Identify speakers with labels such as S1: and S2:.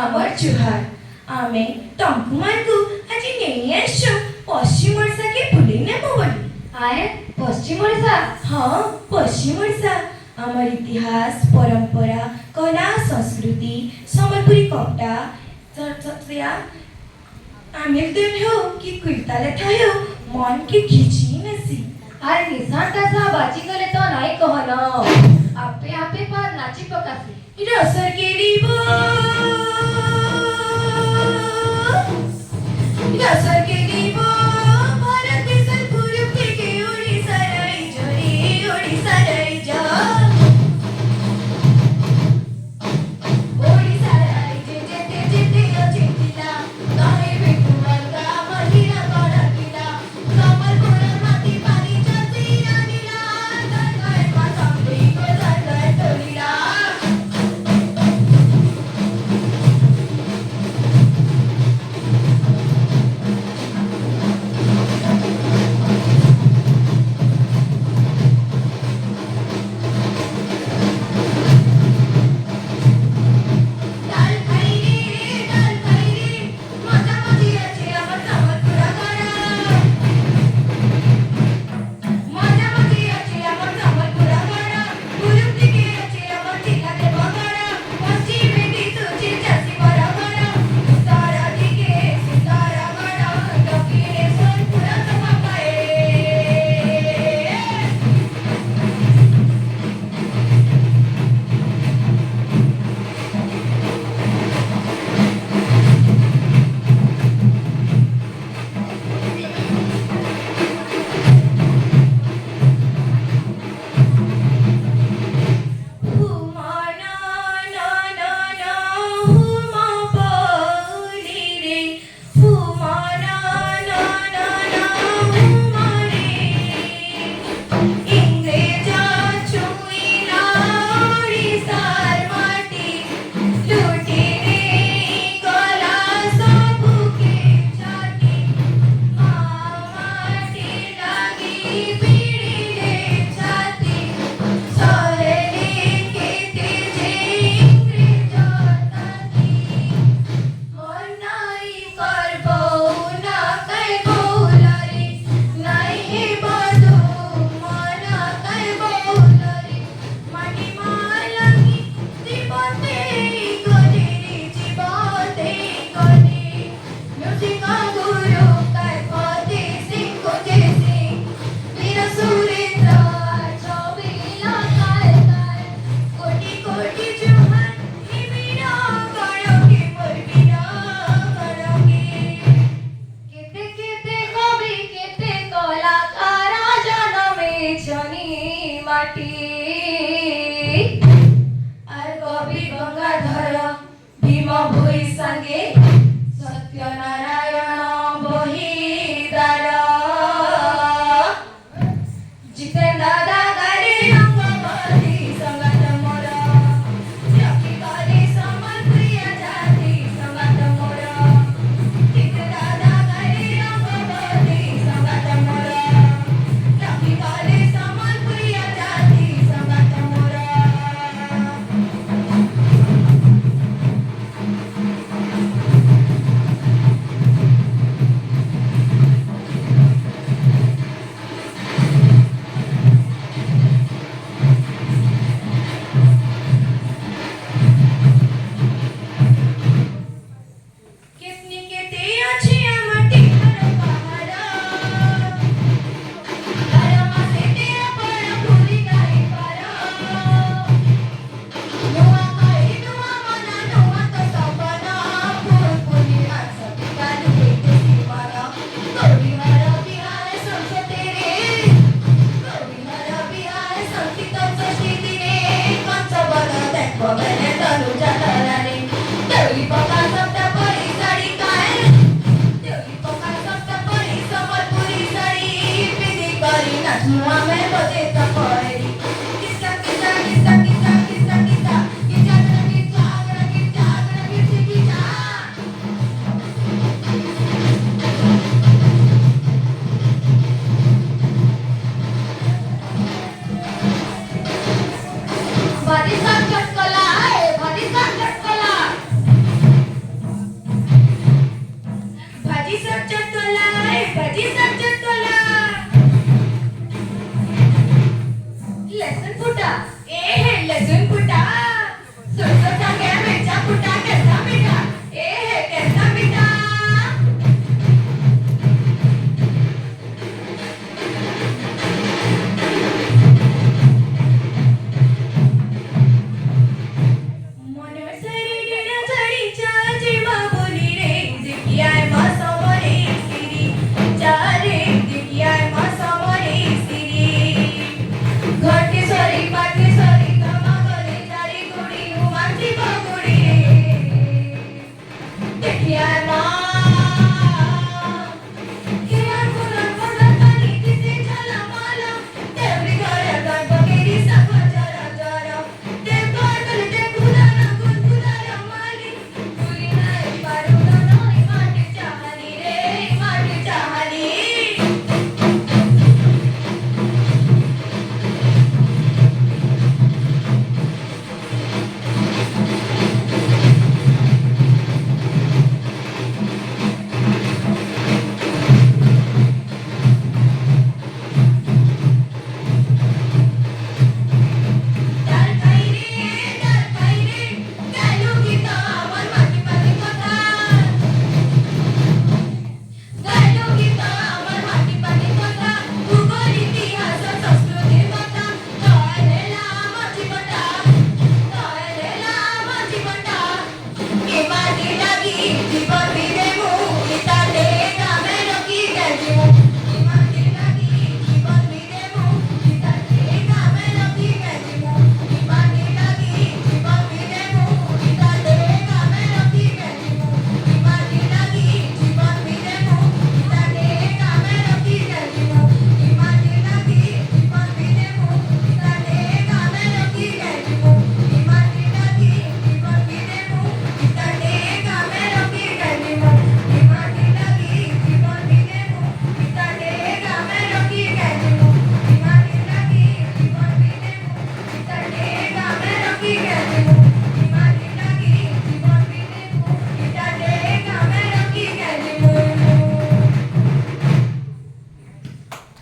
S1: আমার জুহার আমি ତମ୍ଭମାନଙ୍କୁ ଆଜି ନେଇ ଆସିଛୁ ପଶ୍ଚିମ ଓଡ଼ିଶାକେ ବୁଲେଇ ନେବୁ ବୋଲି।
S2: आए पश्चिम ओडिशा
S1: ହଁ ପଶ୍ଚିମ ଓଡ଼ିଶା ଆମର ଇତିହାସ ପରମ୍ପରା କଲା ସଂସ୍କୃତି ସମ୍ବଲପୁରୀ କପଡ଼ା आमिर दिन हो कि कुर्ता लेथा हो मन के खिची नसी।
S2: अरे निशान का बाजी गले तो नहीं कहन आपे आपे पार नाची पकासी
S1: रसर के रीबो रसर के रीबो भारत देशर पूरब के ओडिशा रही जा ओडिशा रही जेते जेते अचेतिला काहे बेटू अलगा महीना बड़ा किला कमल पूरा माटी पानी चलती रानीला गए माथम को गए तोलीला। डाल खाई रे मजा मजी अच्छे अमर समर पूरा गाना मजा मजी अच्छे अमर समर पूरा गाना पूरब दिखे अच्छे अमर चिल्ला दे बगाना पश्चिम में दी तुझे जैसी बड़ा गाना तारा दिखे सितारा गाना दक्षिणे सोन पूरा समापाए। हुमा ना ना ना ना हुमा बोली रे हुमा ना ना ना ना हुमा रे इंग्रेजा छुईला ओडिशार माटी लूटी रे गला सबके छाती माटी लागी पीड़िले छाती सहेली केते जे इंग्रेज ताती मोर नाई करबो ना कई बोलरे नहीं बदू मन कई बोलरे माटी मालगी जीवते गने म्यूजिक गुरु काय पति सिंह को जैसे वीर सुरेंद्र छबिला काय काय कोटि कोटि जुहान हिमीरा गणके मोर बिना गणके
S2: केते केते कवि केते कलाकार जनमे छनी माटी
S1: আর কবি গঙ্গাধর ভীম ভূই সঙ্গে সত্যনারায়ণ বহিদার জিতেন দাদা গারে রঙ্গবতী সঙ্গত মোর রকি গারে সম্বলপুরিয়া জাতি সঙ্গত মোর জিতেন দাদা গারে রঙ্গবতী সঙ্গত মোর রকি গারে সম্বলপুরিয়া জাতি সঙ্গত মোর। କି ବାଜିଲା